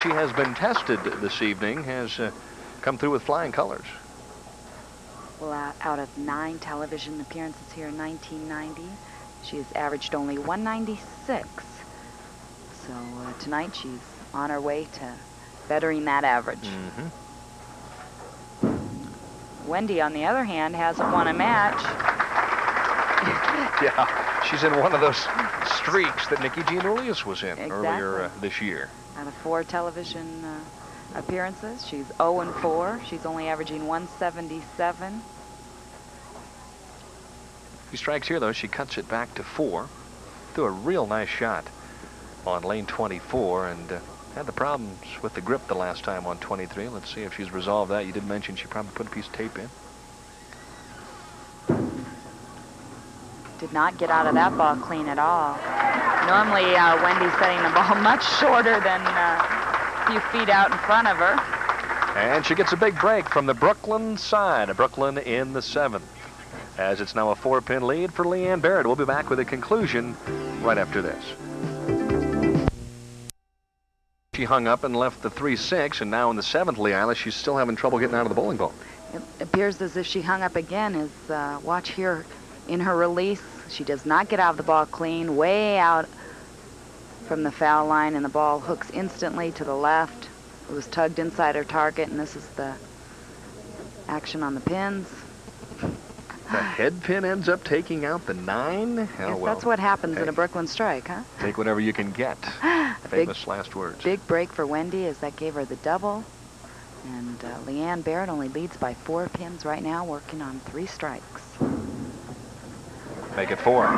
She has been tested this evening, has come through with flying colors. Well, out of 9 television appearances here in 1990, she has averaged only 196. So tonight she's on her way to bettering that average. Wendy, on the other hand, hasn't won a match. Yeah, she's in one of those streaks that Nikki Giannoulias was in earlier this year. Out of 4 television appearances, she's 0-4. She's only averaging 177. She strikes here, though. She cuts it back to 4. Threw a real nice shot on lane 24 and had the problems with the grip the last time on 23. Let's see if she's resolved that. You did mention she probably put a piece of tape in. Did not get out of that ball clean at all. Normally, Wendy's setting the ball much shorter than a few feet out in front of her. And she gets a big break from the Brooklyn side. Brooklyn in the 7th. As it's now a 4-pin lead for Leanne-Barrette. We'll be back with a conclusion right after this. She hung up and left the 3-6, and now in the 7th, Leila, she's still having trouble getting out of the bowling ball. It appears as if she hung up again. Watch here in her release. She does not get out of the ball clean, way out from the foul line, and the ball hooks instantly to the left. It was tugged inside her target, and this is the action on the pins. The head pin ends up taking out the 9. Yes, well, that's what happens in a Brooklyn strike, huh? Take whatever you can get. Famous last words. Big break for Wendy as that gave her the double. And Leanne-Barrette only leads by 4 pins right now, working on 3 strikes. Make it 4.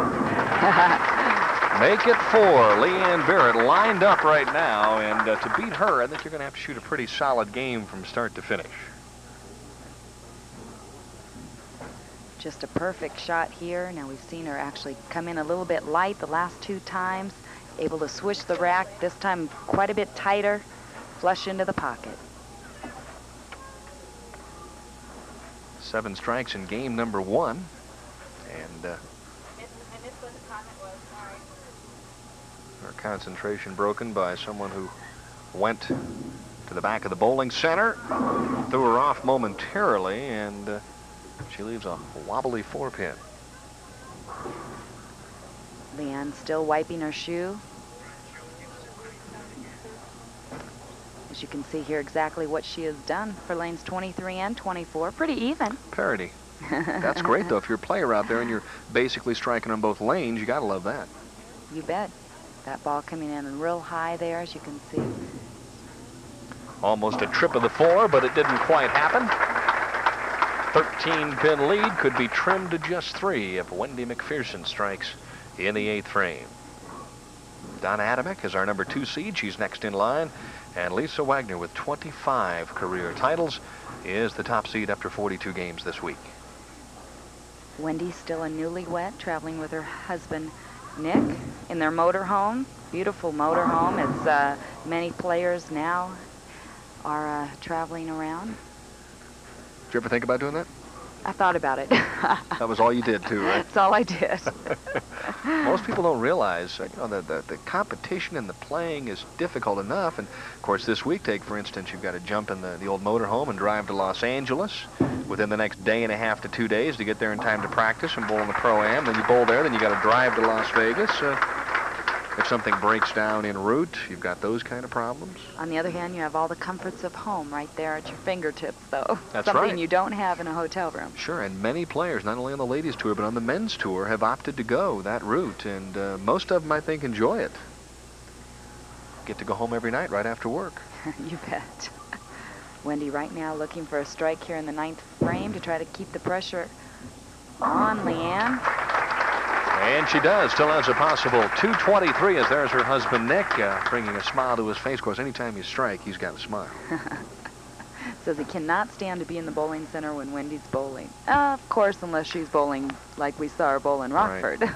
Make it 4. Leanne-Barrette lined up right now, and to beat her, I think you're going to have to shoot a pretty solid game from start to finish. Just a perfect shot here. Now we've seen her actually come in a little bit light the last 2 times. Able to swish the rack, this time quite a bit tighter, flush into the pocket. 7 strikes in game number 1. And her concentration broken by someone who went to the back of the bowling center, threw her off momentarily, and she leaves a wobbly 4-pin. Leanne still wiping her shoe. As you can see here exactly what she has done for lanes 23 and 24. Pretty even. Parity. That's great, though. If you're a player out there and you're basically striking on both lanes, you got to love that. You bet. That ball coming in real high there, as you can see. Almost a trip of the 4, but it didn't quite happen. 13-pin lead could be trimmed to just 3 if Wendy-Macpherson strikes in the 8th frame. Donna Adamek is our number 2 seed. She's next in line. And Lisa Wagner, with 25 career titles, is the top seed after 42 games this week. Wendy's still a newlywed, traveling with her husband, Nick, in their motorhome. Beautiful motorhome, as many players now are traveling around. Did you ever think about doing that? I thought about it. That was all you did, too, right? That's all I did. Most people don't realize, you know, the competition and the playing is difficult enough. And, of course, this week, take, for instance, you've got to jump in the old motorhome and drive to Los Angeles within the next day and a half to 2 days to get there in time to practice and bowl in the Pro-Am. Then you bowl there, then you got to drive to Las Vegas. If something breaks down en route, you've got those kind of problems. On the other hand, you have all the comforts of home right there at your fingertips, though. That's something right. you don't have in a hotel room. Sure, and many players, not only on the ladies' tour, but on the men's tour, have opted to go that route, and most of them, I think, enjoy it. Get to go home every night right after work. You bet. Wendy right now looking for a strike here in the 9th frame to try to keep the pressure on Leanne. And she does. Still has a possible 223 as there's her husband, Nick, bringing a smile to his face. Of course, anytime you strike, he's got a smile. Says he cannot stand to be in the bowling center when Wendy's bowling. Of course, unless she's bowling like we saw her bowl in Rockford. Right.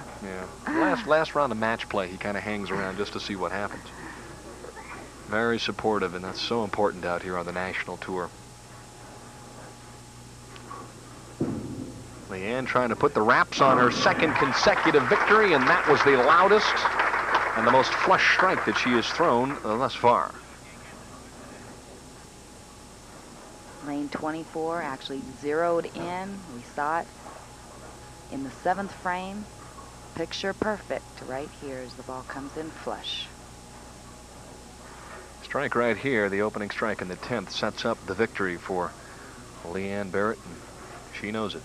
Yeah. Last round of match play, he kind of hangs around just to see what happens. Very supportive, and that's so important out here on the national tour. Leanne trying to put the wraps on her 2nd consecutive victory, and that was the loudest and the most flush strike that she has thrown thus far. Lane 24 actually zeroed in. We saw it in the 7th frame. Picture perfect right here as the ball comes in flush. Strike right here, the opening strike in the 10th, sets up the victory for Leanne-Barrette, and she knows it.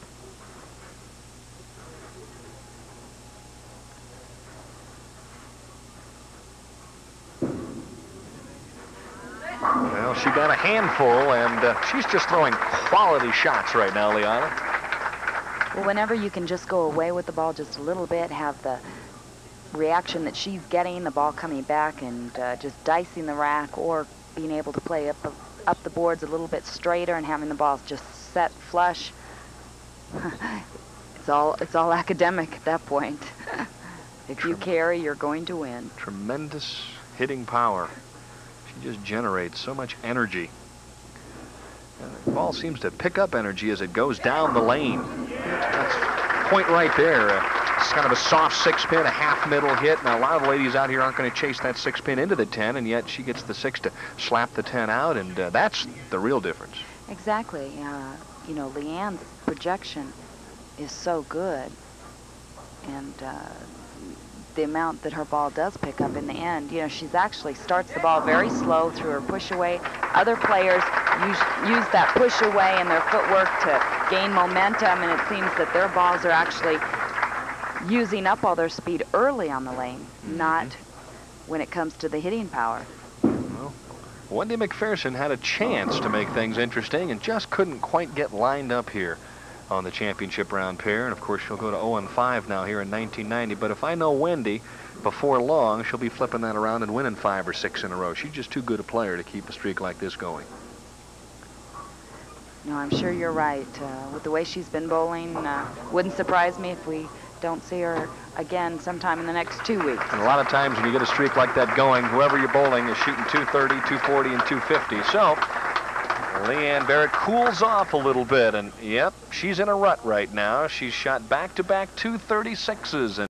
Well, she got a handful, and she's just throwing quality shots right now, Liana. Well, whenever you can just go away with the ball just a little bit, have the reaction that she's getting, the ball coming back, and just dicing the rack, or being able to play up the boards a little bit straighter and having the ball just set flush. it's all academic at that point. If you carry, you're going to win. Tremendous hitting power. She just generates so much energy. And the ball seems to pick up energy as it goes down the lane. That's point right there. It's kind of a soft 6-pin, a half middle hit. Now, a lot of ladies out here aren't going to chase that 6-pin into the 10, and yet she gets the 6 to slap the 10 out, and that's the real difference. Exactly. You know, Leanne's projection is so good, and the amount that her ball does pick up in the end, you know, she's actually starts the ball very slow through her push away. Other players use that push away and their footwork to gain momentum, and it seems that their balls are actually using up all their speed early on the lane, not when it comes to the hitting power. Well, Wendy-Macpherson had a chance to make things interesting and just couldn't quite get lined up here on the championship round pair. And of course, she'll go to 0-5 now here in 1990. But if I know Wendy, before long, she'll be flipping that around and winning 5 or 6 in a row. She's just too good a player to keep a streak like this going. No, I'm sure you're right. With the way she's been bowling, wouldn't surprise me if we don't see her again sometime in the next 2 weeks. And a lot of times when you get a streak like that going, whoever you're bowling is shooting 230, 240, and 250. So Leanne-Barrette cools off a little bit, and yep, she's in a rut right now. She's shot back-to-back 236s.